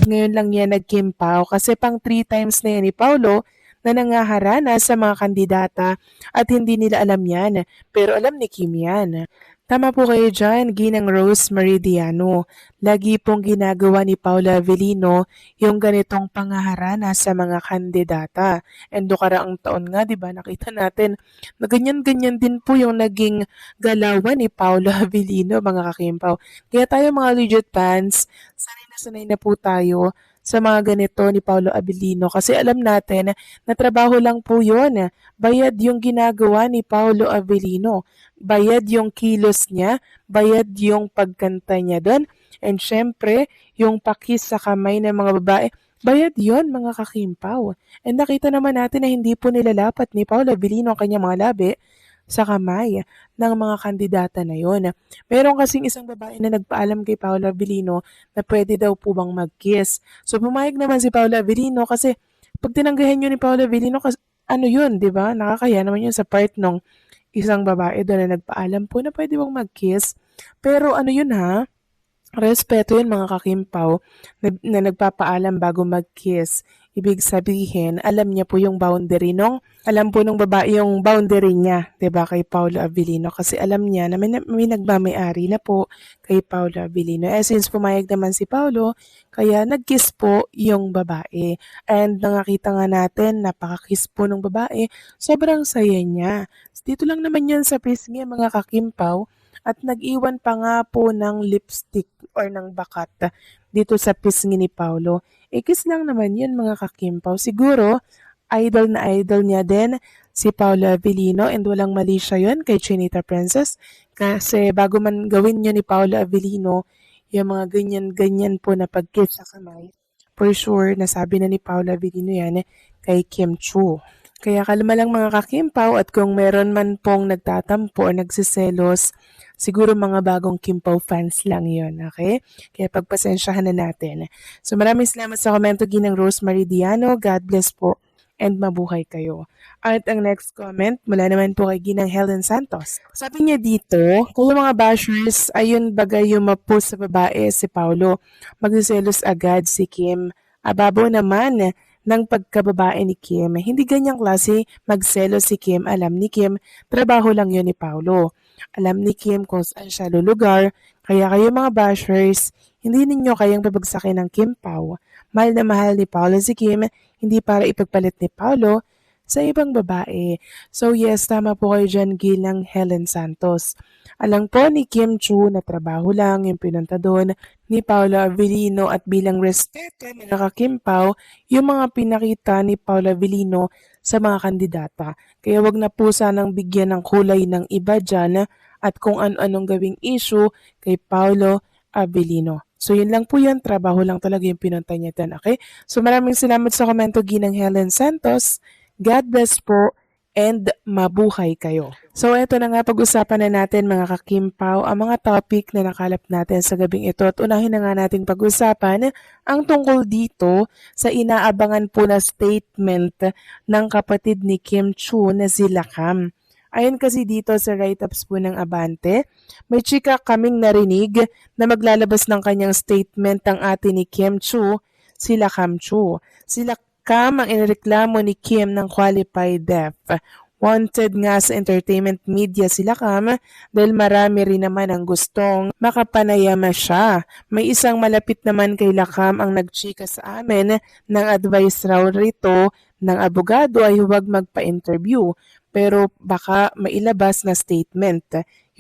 Ngayon lang yan nagkimpaw kasi pang 3 times na yan ni Paulo na nangaharana sa mga kandidata at hindi nila alam yan. Pero alam ni Kim yan. Tama po kayo dyan, Ginang Rose Meridiano. Lagi pong ginagawa ni Paula Avellino yung ganitong pangaharana sa mga kandidata. And do karaang taon nga, di ba, nakita natin na ganyan-ganyan din po yung naging galawan ni Paula Avellino, mga kakimpaw. Kaya tayo mga legit fans, sanay na po tayo sa mga ganito ni Paulo Abilino kasi alam natin na trabaho lang po yun. Bayad yung ginagawa ni Paulo Abilino. Bayad yung kilos niya, bayad yung pagkanta niya doon. And syempre, yung pakis sa kamay ng mga babae, bayad yon mga kakimpaw. And nakita naman natin na hindi po nilalapat ni Paulo Abilino ang kanyang mga labi sa kamay ng mga kandidata na yon. Meron kasing isang babae na nagpaalam kay Paula Avellino na pwede daw po bang mag-kiss. So pumayag naman si Paula Avellino kasi pag tinanggahan yun ni Paula Avellino, ano yun, di ba? Nakakaya naman yun sa part ng isang babae doon na nagpaalam po na pwede bang mag-kiss. Pero ano yun ha? Respeto yun mga kakimpaw na nagpapaalam bago mag-kiss. Ibig sabihin, alam niya po yung boundary alam po nung babae yung boundary niya, 'di ba, kay Paolo Avellino kasi alam niya na may nagmamay-ari na po kay Paolo Avellino. Since pumayag naman si Paolo, kaya nag-kiss po yung babae. And nakita nga natin, napaka-kiss po ng babae, sobrang saya niya. Dito lang naman yan sa pisngi mga kakimpaw at nag-iwan pa nga po ng lipstick or ng bakat dito sa pisngi ni Paolo. Kiss lang naman yun mga kakimpaw. Siguro, idol na idol niya din si Paolo Avellino and walang mali siya yun kay Chinita Princess. Kasi bago man gawin yun ni Paolo Avellino, yung mga ganyan-ganyan po na pag-kiss sa kamay, for sure, nasabi na ni Paolo Avellino yan kay Kim Chu. Kaya kalma lang mga kakimpaw at kung meron man pong nagtatampo o nagsiselos, siguro mga bagong Kimpaw fans lang yon, okay? Kaya pagpasensyahan na natin. So maraming salamat sa komento Ginang Rose Meridiano. God bless po and mabuhay kayo. At ang next comment mula naman po kay Ginang Helen Santos. Sabi niya dito, kung mga bashers, ayun bagay yung mapost sa babae si Paulo, magsiselos agad si Kim. Ababaw naman ng pagkababae ni Kim. Hindi ganyang klase magselos si Kim. Alam ni Kim, trabaho lang yun ni Paulo. Alam ni Kim kung saan siya lulugar, kaya kayo mga bashers, hindi ninyo kayang babagsakin ng Kim Pao. Mahal na mahal ni Paulo si Kim, hindi para ipagpalit ni Paulo sa ibang babae. So yes, tama po kayo dyan, Ginang Helen Santos. Alam po ni Kim Chu na trabaho lang yung pinunta doon ni Paolo Avellino at bilang respeto ni Kim Pao, yung mga pinakita ni Paolo Avellino sa mga kandidata. Kaya wag na po sanang bigyan ng kulay ng iba dyan at kung ano-anong gawing issue kay Paolo Avellino. So yun lang po yun, trabaho lang talaga yung pinunta niya dyan, okay? So maraming salamat sa komento Ginang Helen Santos. God bless po and mabuhay kayo. So eto na nga, pag-usapan na natin mga kakimpaw ang mga topic na nakalap natin sa gabing ito at unahin na nga nating pag-usapan ang tungkol dito sa inaabangan po na statement ng kapatid ni Kim Chu na si Lakam. Ayon kasi dito sa write-ups po ng Abante, may chika kaming narinig na maglalabas ng kanyang statement ang ate ni Kim Chu, si Lakam Chu. Si Lakam ang inireklamo ni Kim ng qualified deaf. Wanted nga sa entertainment media si Lakam dahil marami rin naman ang gustong makapanayama siya. May isang malapit naman kay Lakam ang nagchika sa amin ng advice raw rito ng abogado ay huwag magpa-interview pero baka mailabas na statement.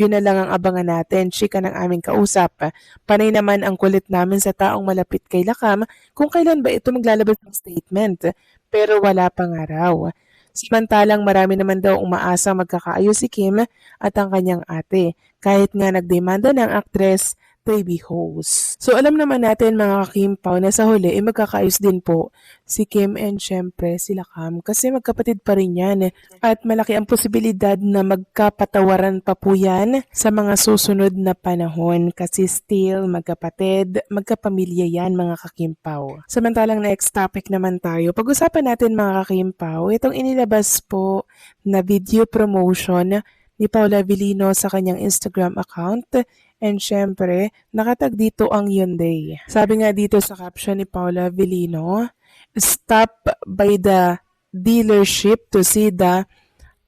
Yun na lang ang abangan natin, chika ng aming kausap. Panay naman ang kulit namin sa taong malapit kay Lakam kung kailan ba ito maglalabas ng statement. Pero wala pa nga raw. Samantalang marami naman daw umaasa magkakaayos si Kim at ang kanyang ate, kahit nga nagdemanda ng aktres baby host. So alam naman natin mga kakimpaw na sa huli magkakaayos din po si Kim and syempre si Lakam kasi magkapatid pa rin yan at malaki ang posibilidad na magkapatawaran pa po yan sa mga susunod na panahon kasi still magkapatid, magkapamilya yan mga kakimpaw. Samantalang next topic naman tayo, pag-usapan natin mga kakimpaw, itong inilabas po na video promotion ni Paula Avellino sa kanyang Instagram account. And syempre, nakatag dito ang Hyundai. Sabi nga dito sa caption ni Paula Avellino, "Stop by the dealership to see the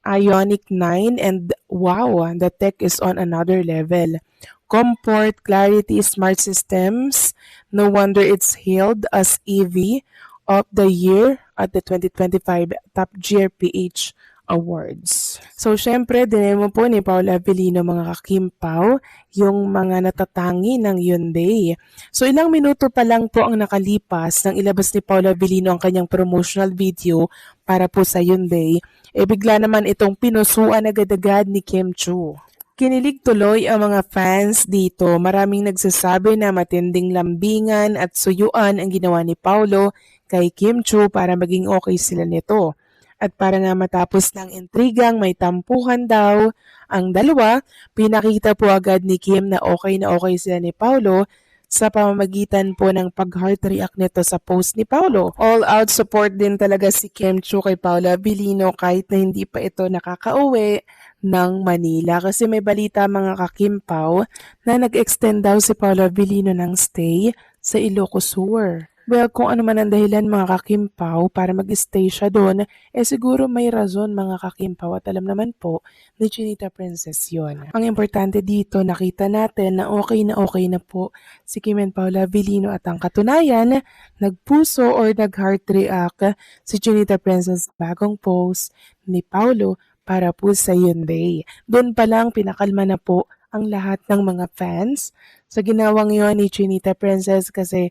Ioniq 9 and wow, the tech is on another level. Comfort, clarity, smart systems. No wonder it's hailed as EV of the year at the 2025 Top Gear PH Awards." So, syempre, dinemo po ni Paula Avellino mga kakimpaw yung mga natatangi ng Hyundai. So, ilang minuto pa lang po ang nakalipas nang ilabas ni Paula Avellino ang kanyang promotional video para po sa Hyundai, bigla naman itong pinusuan agad-agad ni Kim Chiu. Kinilig tuloy ang mga fans dito. Maraming nagsasabi na matinding lambingan at suyuan ang ginawa ni Paulo kay Kim Chiu para maging okay sila nito. At para nga matapos ng intrigang may tampuhan daw ang dalawa, pinakita po agad ni Kim na okay sila ni Paulo sa pamamagitan po ng pag-heart react nito sa post ni Paulo. All out support din talaga si Kim Chiu kay Paula Avellino kahit na hindi pa ito nakakauwi ng Manila. Kasi may balita mga kakimpaw na nag-extend daw si Paula Avellino ng stay sa Ilocos Sur. Well, kung ano man ang dahilan mga kakimpaw para mag-stay siya doon, siguro may razon mga kakimpaw at alam naman po ni Chinita Princess yun. Ang importante dito, nakita natin na okay na po si Kim and Paula Avellino at ang katunayan, nagpuso or nag-heart react si Chinita Princess bagong post ni Paulo para po sa Hyundai. Doon pa lang pinakalma na po ang lahat ng mga fans sa ginawang yun ni Chinita Princess kasi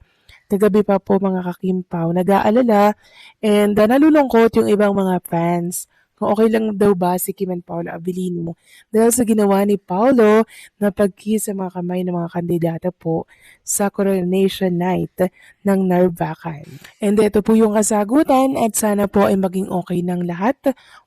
kagabi pa po mga kakimpaw, nag-aalala and nalulungkot yung ibang mga fans kung okay lang daw ba si Kim and Paula Avellino dahil sa ginawa ni Paulo na pag-kiss sa mga kamay ng mga kandidata po sa coronation night ng Narvacan. And ito po yung kasagutan at sana po ay maging okay ng lahat.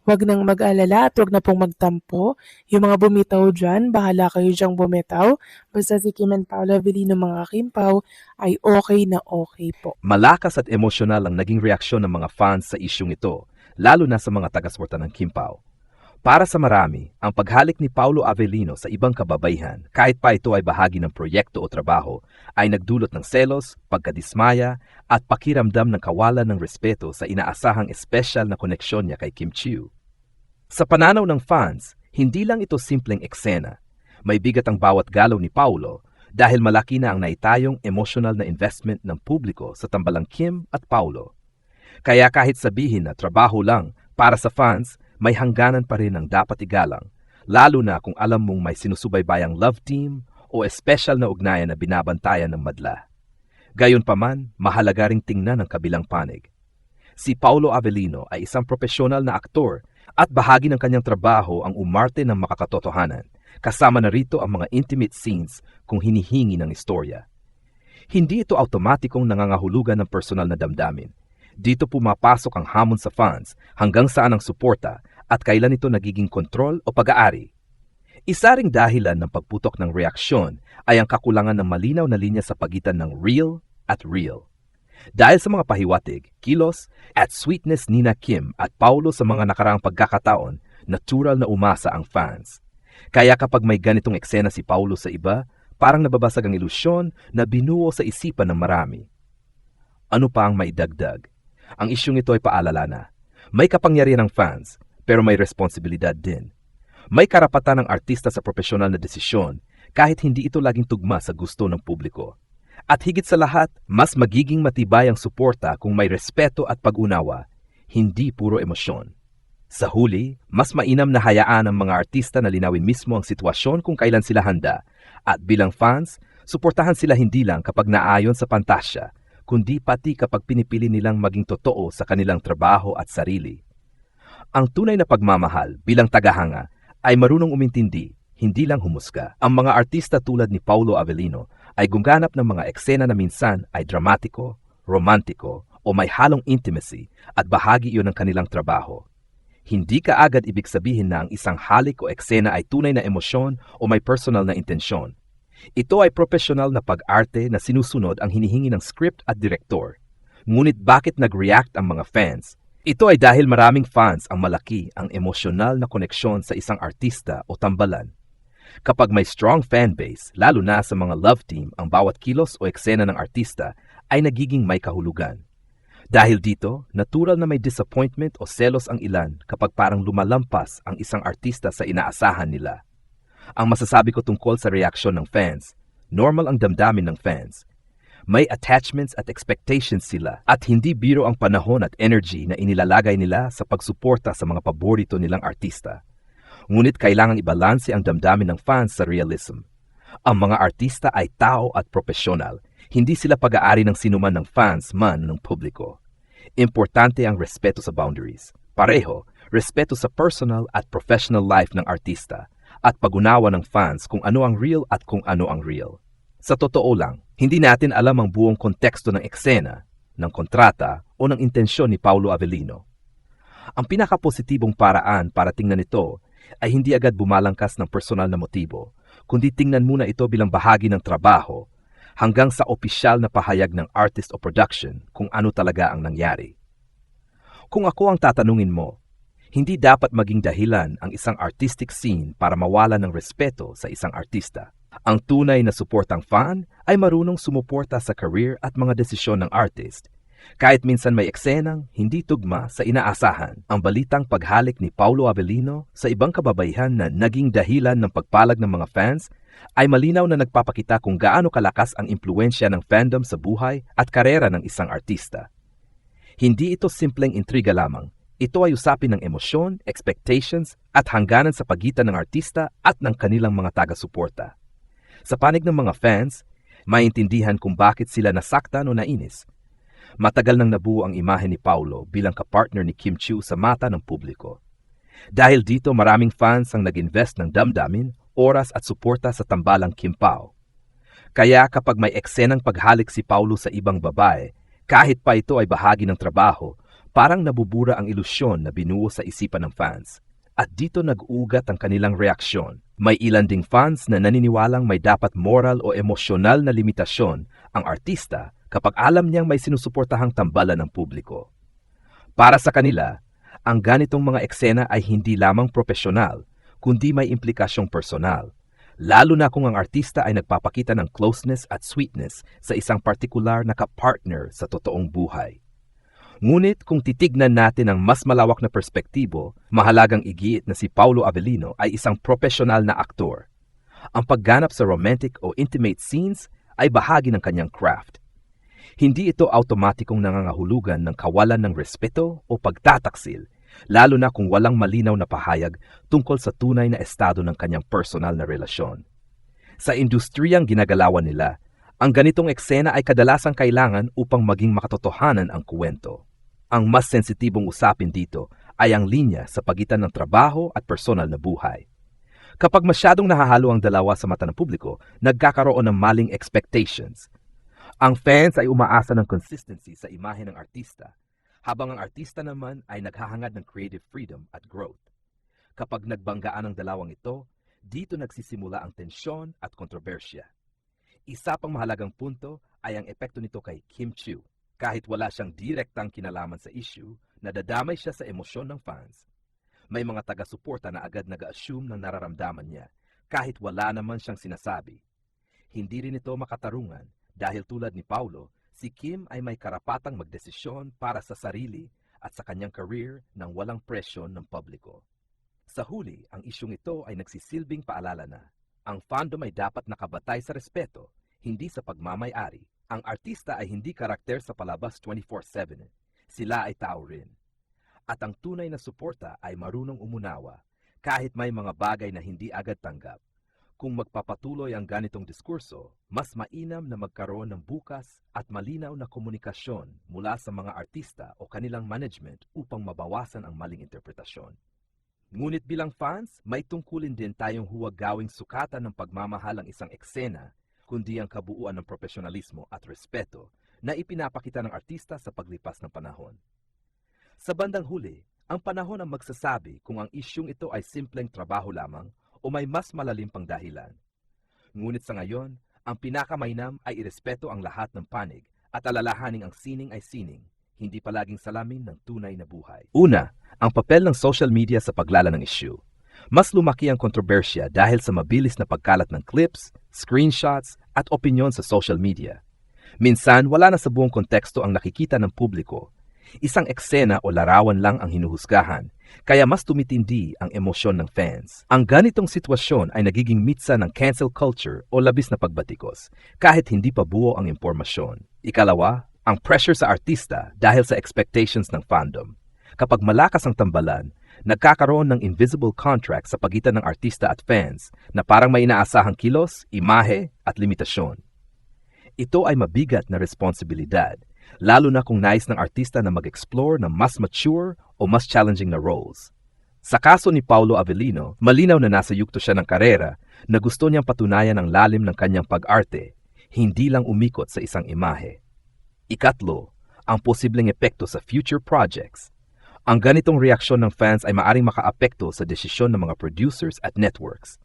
Huwag nang mag-alala at huwag na pong magtampo. Yung mga bumitaw dyan, bahala kayo dyang bumitaw. Basta si Kim and Paula Avellino mga kakimpaw ay okay na okay po. Malakas at emosyonal ang naging reaksyon ng mga fans sa isyung ito, lalo na sa mga taga-suporta ng Kimpaw. Para sa marami, ang paghalik ni Paulo Avellino sa ibang kababaihan, kahit pa ito ay bahagi ng proyekto o trabaho, ay nagdulot ng selos, pagkadismaya, at pakiramdam ng kawalan ng respeto sa inaasahang espesyal na koneksyon niya kay Kim Chiu. Sa pananaw ng fans, hindi lang ito simpleng eksena. May bigat ang bawat galaw ni Paulo dahil malaki na ang naitayong emotional na investment ng publiko sa tambalang Kim at Paulo. Kaya kahit sabihin na trabaho lang, para sa fans, may hangganan pa rin ang dapat igalang, lalo na kung alam mong may sinusubaybayang love team o espesyal na ugnayan na binabantayan ng madla. Gayunpaman, mahalaga ring tingnan ang kabilang panig. Si Paulo Avellino ay isang profesional na aktor at bahagi ng kanyang trabaho ang umarte ng makakatotohanan, kasama na rito ang mga intimate scenes kung hinihingi ng istorya. Hindi ito automatikong nangangahulugan ng personal na damdamin. Dito pumapasok ang hamon sa fans hanggang saan ang suporta at kailan ito nagiging kontrol o pag-aari. Isa ring dahilan ng pagputok ng reaksyon ay ang kakulangan ng malinaw na linya sa pagitan ng real at real. Dahil sa mga pahiwatig, kilos at sweetness ni Kim at Paulo sa mga nakaraang pagkakataon, natural na umasa ang fans. Kaya kapag may ganitong eksena si Paulo sa iba, parang nababasag ang ilusyon na binuo sa isipan ng marami. Ano pa ang maidagdag? Ang isyong ito ay paalala na may kapangyarihan ng fans, pero may responsibilidad din. May karapatan ng artista sa profesional na desisyon kahit hindi ito laging tugma sa gusto ng publiko. At higit sa lahat, mas magiging matibay ang suporta kung may respeto at pag-unawa, hindi puro emosyon. Sa huli, mas mainam na hayaan ang mga artista na linawin mismo ang sitwasyon kung kailan sila handa. At bilang fans, suportahan sila hindi lang kapag naayon sa pantasya, kundi pati kapag pinipili nilang maging totoo sa kanilang trabaho at sarili. Ang tunay na pagmamahal bilang tagahanga ay marunong umintindi, hindi lang humusga. Ang mga artista tulad ni Paulo Avellino ay gumaganap ng mga eksena na minsan ay dramatiko, romantiko o may halong intimacy at bahagi iyon ng kanilang trabaho. Hindi kaagad ibig sabihin na ang isang halik o eksena ay tunay na emosyon o may personal na intensyon. Ito ay profesional na pag-arte na sinusunod ang hinihingi ng script at direktor. Ngunit bakit nag-react ang mga fans? Ito ay dahil maraming fans ang malaki ang emosyonal na koneksyon sa isang artista o tambalan. Kapag may strong fanbase, lalo na sa mga love team, ang bawat kilos o eksena ng artista ay nagiging may kahulugan. Dahil dito, natural na may disappointment o selos ang ilan kapag parang lumalampas ang isang artista sa inaasahan nila. Ang masasabi ko tungkol sa reaksyon ng fans, normal ang damdamin ng fans. May attachments at expectations sila at hindi biro ang panahon at energy na inilalagay nila sa pagsuporta sa mga paborito nilang artista. Ngunit kailangang ibalanse ang damdamin ng fans sa realism. Ang mga artista ay tao at profesional, hindi sila pag-aari ng sinuman ng fans man ng publiko. Importante ang respeto sa boundaries. Pareho, respeto sa personal at professional life ng artista at pag-unawa ng fans kung ano ang real at kung ano ang real. Sa totoo lang, hindi natin alam ang buong konteksto ng eksena, ng kontrata o ng intensyon ni Paulo Avellino. Ang pinakapositibong paraan para tingnan ito ay hindi agad bumalangkas ng personal na motibo, kundi tingnan muna ito bilang bahagi ng trabaho hanggang sa opisyal na pahayag ng artist o production kung ano talaga ang nangyari. Kung ako ang tatanungin mo, hindi dapat maging dahilan ang isang artistic scene para mawala ng respeto sa isang artista. Ang tunay na suportang fan ay marunong sumuporta sa career at mga desisyon ng artist. Kahit minsan may eksenang hindi tugma sa inaasahan, ang balitang paghalik ni Paulo Avellino sa ibang kababaihan na naging dahilan ng pagpalag ng mga fans ay malinaw na nagpapakita kung gaano kalakas ang impluensya ng fandom sa buhay at karera ng isang artista. Hindi ito simpleng intriga lamang. Ito ay usapin ng emosyon, expectations at hangganan sa pagitan ng artista at ng kanilang mga taga-suporta. Sa panig ng mga fans, maintindihan kung bakit sila nasaktan o nainis. Matagal nang nabuo ang imahe ni Paulo bilang kapartner ni Kim Chiu sa mata ng publiko. Dahil dito maraming fans ang nag-invest ng damdamin, oras at suporta sa tambalang Kim Pao. Kaya kapag may eksenang paghalik si Paulo sa ibang babae, kahit pa ito ay bahagi ng trabaho, parang nabubura ang ilusyon na binuo sa isipan ng fans. At dito nag-ugat ang kanilang reaksyon. May ilan ding fans na naniniwalang may dapat moral o emosyonal na limitasyon ang artista kapag alam niyang may sinusuportahang tambalan ng publiko. Para sa kanila, ang ganitong mga eksena ay hindi lamang profesional, kundi may implikasyong personal, lalo na kung ang artista ay nagpapakita ng closeness at sweetness sa isang partikular na kapartner sa totoong buhay. Ngunit kung titignan natin ang mas malawak na perspektibo, mahalagang igiit na si Paulo Avellino ay isang profesional na aktor. Ang pagganap sa romantic o intimate scenes ay bahagi ng kanyang craft. Hindi ito automatikong nangangahulugan ng kawalan ng respeto o pagtataksil, lalo na kung walang malinaw na pahayag tungkol sa tunay na estado ng kanyang personal na relasyon. Sa industriyang ginagalawan nila, ang ganitong eksena ay kadalasang kailangan upang maging makatotohanan ang kwento. Ang mas sensitibong usapin dito ay ang linya sa pagitan ng trabaho at personal na buhay. Kapag masyadong nahahalo ang dalawa sa mata ng publiko, nagkakaroon ng maling expectations. Ang fans ay umaasa ng consistency sa imahe ng artista, habang ang artista naman ay naghahangad ng creative freedom at growth. Kapag nagbanggaan ang dalawang ito, dito nagsisimula ang tensyon at kontrobersya. Isa pang mahalagang punto ay ang epekto nito kay Kim Chiu. Kahit wala siyang direktang kinalaman sa issue, nadadamay siya sa emosyon ng fans. May mga taga-suporta na agad nag-assume ng nararamdaman niya, kahit wala naman siyang sinasabi. Hindi rin ito makatarungan dahil tulad ni Paulo, si Kim ay may karapatang magdesisyon para sa sarili at sa kanyang career nang walang presyon ng publiko. Sa huli, ang isyong ito ay nagsisilbing paalala na ang fandom ay dapat nakabatay sa respeto, hindi sa pagmamay-ari. Ang artista ay hindi karakter sa palabas 24/7. Sila ay tao rin. At ang tunay na suporta ay marunong umunawa, kahit may mga bagay na hindi agad tanggap. Kung magpapatuloy ang ganitong diskurso, mas mainam na magkaroon ng bukas at malinaw na komunikasyon mula sa mga artista o kanilang management upang mabawasan ang maling interpretasyon. Ngunit bilang fans, may tungkulin din tayong huwag gawing sukatan ng pagmamahal ang isang eksena, kundi ang kabuuan ng profesionalismo at respeto na ipinapakita ng artista sa paglipas ng panahon. Sa bandang huli, ang panahon ang magsasabi kung ang isyung ito ay simpleng trabaho lamang o may mas malalim pang dahilan. Ngunit sa ngayon, ang pinakamainam ay irespeto ang lahat ng panig at alalahaning ang sining ay sining, hindi palaging salamin ng tunay na buhay. Una, ang papel ng social media sa paglala ng issue. Mas lumaki ang kontrobersya dahil sa mabilis na pagkalat ng clips, screenshots, at opinyon sa social media. Minsan, wala na sa buong konteksto ang nakikita ng publiko. Isang eksena o larawan lang ang hinuhusgahan, kaya mas tumitindi ang emosyon ng fans. Ang ganitong sitwasyon ay nagiging mitsa ng cancel culture o labis na pagbatikos, kahit hindi pa buo ang impormasyon. Ikalawa, ang pressure sa artista dahil sa expectations ng fandom. Kapag malakas ang tambalan, nagkakaroon ng invisible contract sa pagitan ng artista at fans na parang may inaasahang kilos, imahe at limitasyon. Ito ay mabigat na responsibilidad, lalo na kung nais ng artista na mag-explore ng mas mature o mas challenging na roles. Sa kaso ni Paulo Avellino, malinaw na nasa yugto siya ng karera na gusto niyang patunayan ang lalim ng kanyang pag-arte, hindi lang umikot sa isang imahe. Ikatlo, ang posibleng epekto sa future projects. Ang ganitong reaksyon ng fans ay maaring makaapekto sa desisyon ng mga producers at networks.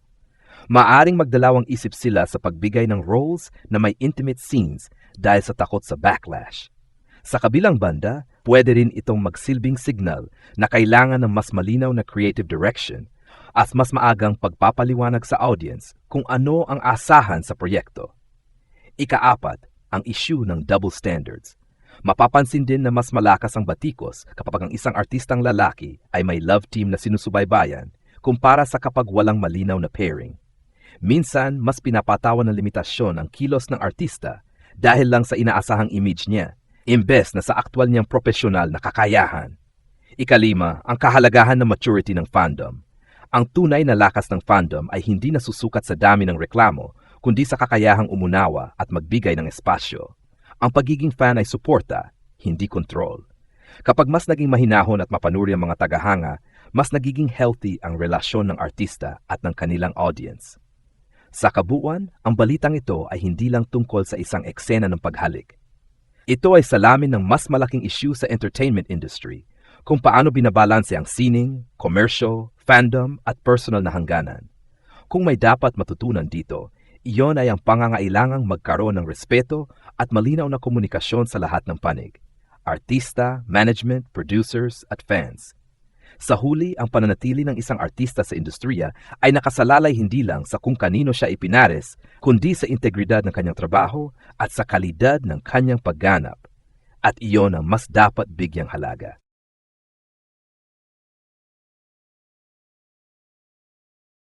Maaring magdalawang isip sila sa pagbigay ng roles na may intimate scenes dahil sa takot sa backlash. Sa kabilang banda, pwede rin itong magsilbing signal na kailangan ng mas malinaw na creative direction at mas maagang pagpapaliwanag sa audience kung ano ang asahan sa proyekto. Ikaapat, ang issue ng double standards. Mapapansin din na mas malakas ang batikos kapag ang isang artistang lalaki ay may love team na sinusubaybayan kumpara sa kapag walang malinaw na pairing. Minsan, mas pinapatawan ng limitasyon ang kilos ng artista dahil lang sa inaasahang image niya, imbes na sa aktwal niyang profesional na kakayahan. Ikalima, ang kahalagahan ng maturity ng fandom. Ang tunay na lakas ng fandom ay hindi nasusukat sa dami ng reklamo, kundi sa kakayahang umunawa at magbigay ng espasyo. Ang pagiging fan ay suporta, hindi control. Kapag mas naging mahinahon at mapanuri ang mga tagahanga, mas nagiging healthy ang relasyon ng artista at ng kanilang audience. Sa kabuuan, ang balitang ito ay hindi lang tungkol sa isang eksena ng paghalik. Ito ay salamin ng mas malaking issue sa entertainment industry, kung paano binabalanse ang sining, commercial, fandom at personal na hangganan. Kung may dapat matutunan dito, iyon ay ang pangangailangang magkaroon ng respeto at malinaw na komunikasyon sa lahat ng panig, artista, management, producers at fans. Sa huli, ang pananatili ng isang artista sa industriya ay nakasalalay hindi lang sa kung kanino siya ipinares, kundi sa integridad ng kanyang trabaho at sa kalidad ng kanyang pagganap. At iyon ang mas dapat bigyang halaga.